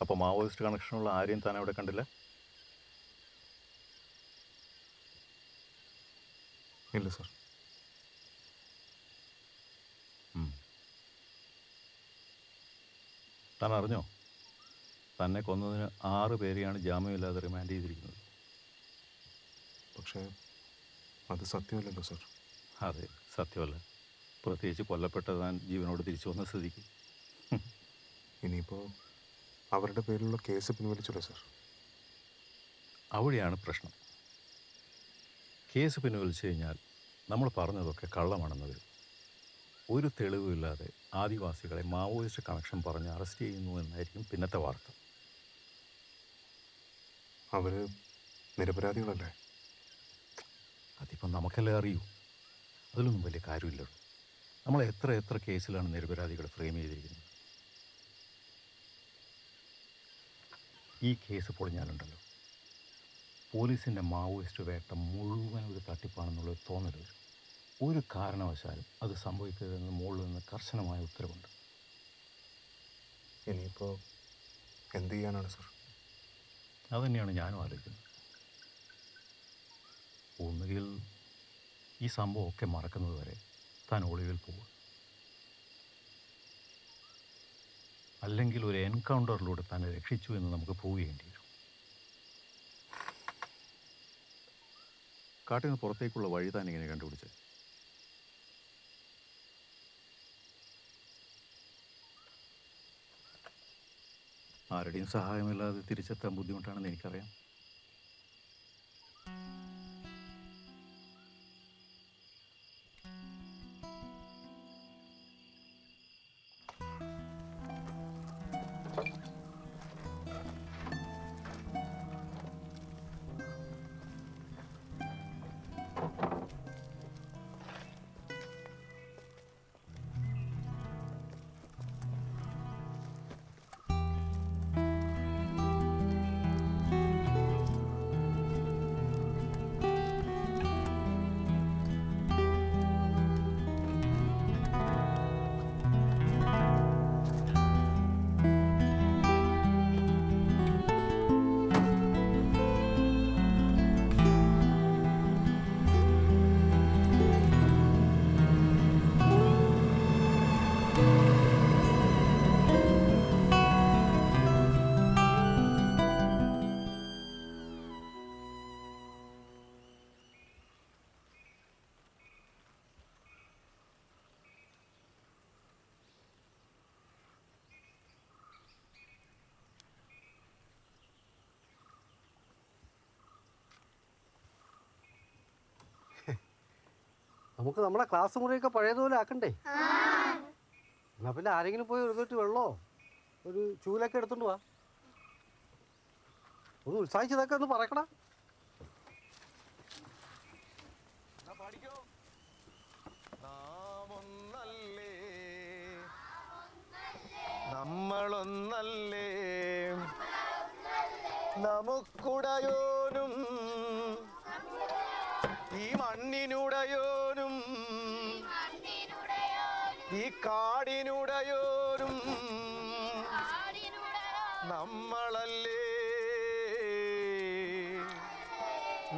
അപ്പോൾ മാവോയിസ്റ്റ് കണക്ഷനുള്ള ആരെയും താൻ അവിടെ കണ്ടില്ല? ഇല്ല സാർ. താൻ അറിഞ്ഞോ, തന്നെ കൊന്നതിന് 6 പേരെയാണ് ജാമ്യമില്ലാതെ റിമാൻഡ് ചെയ്തിരിക്കുന്നത്. പക്ഷേ അത് സത്യമല്ലല്ലോ സാർ. അതെ, സത്യമല്ല. പ്രത്യേകിച്ച് കൊല്ലപ്പെട്ട താൻ ജീവനോട് തിരിച്ചു വന്ന സ്ഥിതിക്ക്. ഇനിയിപ്പോൾ അവരുടെ പേരിലുള്ള കേസ് പിൻവലിച്ചല്ലോ സാർ. അവിടെയാണ് പ്രശ്നം. കേസ് പിൻവലിച്ചു കഴിഞ്ഞാൽ നമ്മൾ പറഞ്ഞതൊക്കെ കള്ളമാണെന്ന് വരും. ഒരു തെളിവുമില്ലാതെ ആദിവാസികളെ മാവോയിസ്റ്റ് കണക്ഷൻ പറഞ്ഞ് അറസ്റ്റ് ചെയ്യുന്നു എന്നായിരിക്കും പിന്നത്തെ വാർത്ത. അവർ നിരപരാധികളല്ലേ? അതിപ്പം നമുക്കല്ലേ അറിയൂ. അതിലൊന്നും വലിയ കാര്യമില്ലല്ലോ. നമ്മൾ എത്ര കേസിലാണ് നിരപരാധികളെ ഫ്രെയിം ചെയ്തിരിക്കുന്നത്. ഈ കേസ് പൊളിഞ്ഞാലുണ്ടല്ലോ, പോലീസിൻ്റെ മാവോയിസ്റ്റ് വേട്ട മുഴുവൻ ഒരു തട്ടിപ്പാണെന്നുള്ളത് തോന്നരുത്. ഒരു കാരണവശാലും അത് സംഭവിക്കരുതെന്ന് മുകളിൽ നിന്ന് കർശനമായ ഉത്തരവുണ്ട്. ഇനിയിപ്പോൾ എന്ത് ചെയ്യാനാണ് സാർ? അതുതന്നെയാണ് ഞാനും ആലോചിക്കുന്നത്. ഒന്നുകിൽ ഈ സംഭവമൊക്കെ മറക്കുന്നത് വരെ താൻ ഒളിവിൽ പോകും, അല്ലെങ്കിൽ ഒരു എൻകൗണ്ടറിലൂടെ തന്നെ രക്ഷിച്ചു എന്ന് നമുക്ക് പ്രൂവ് ചെയ്യേണ്ടി വരും. കാട്ടിൽ നിന്ന് പുറത്തേക്കുള്ള വഴി താൻ ഇങ്ങനെ കണ്ടുപിടിച്ചത്? ആരുടെയും സഹായമില്ലാതെ തിരിച്ചെത്താൻ ബുദ്ധിമുട്ടാണെന്ന് എനിക്കറിയാം. നമുക്ക് നമ്മുടെ ക്ലാസ് മുറിയൊക്കെ പഴയതുപോലെ ആക്കണ്ടേ? എന്നാ പിന്നെ ആരെങ്കിലും പോയി ഒരു തൊട്ട് വെള്ളമോ ഒരു ചൂലൊക്കെ എടുത്തോണ്ട് വാ. ഒന്ന് ഉത്സാഹിച്ചതൊക്കെ ഒന്ന് പറയക്കടാ. നമ്മളൊന്നല്ലേ നമുക്കുടയോനും ഈ മണ്ണിനുടയോനും ഈ കാടിനുടയോനും നമ്മളല്ലേ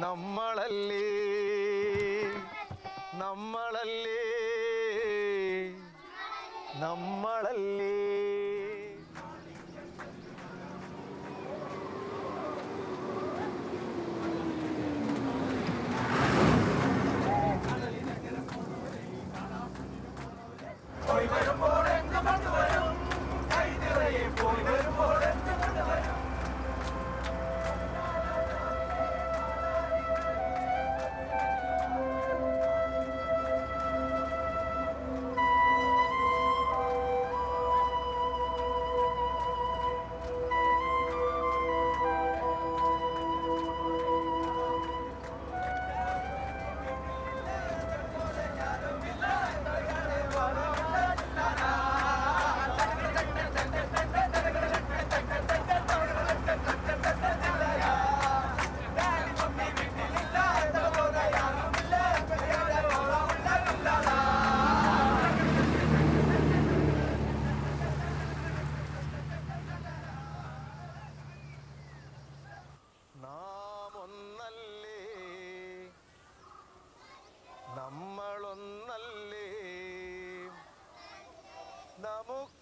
നമ്മളല്ലേ നമ്മളല്ലേ നമ്മളല്ലേ.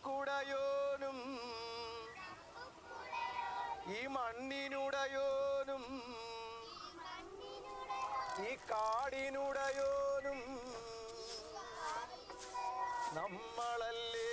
നമുക്കുടയോനും ഈ മണ്ണിനുടയോനും ഈ കാടിനുടയോനും നമ്മളല്ലേ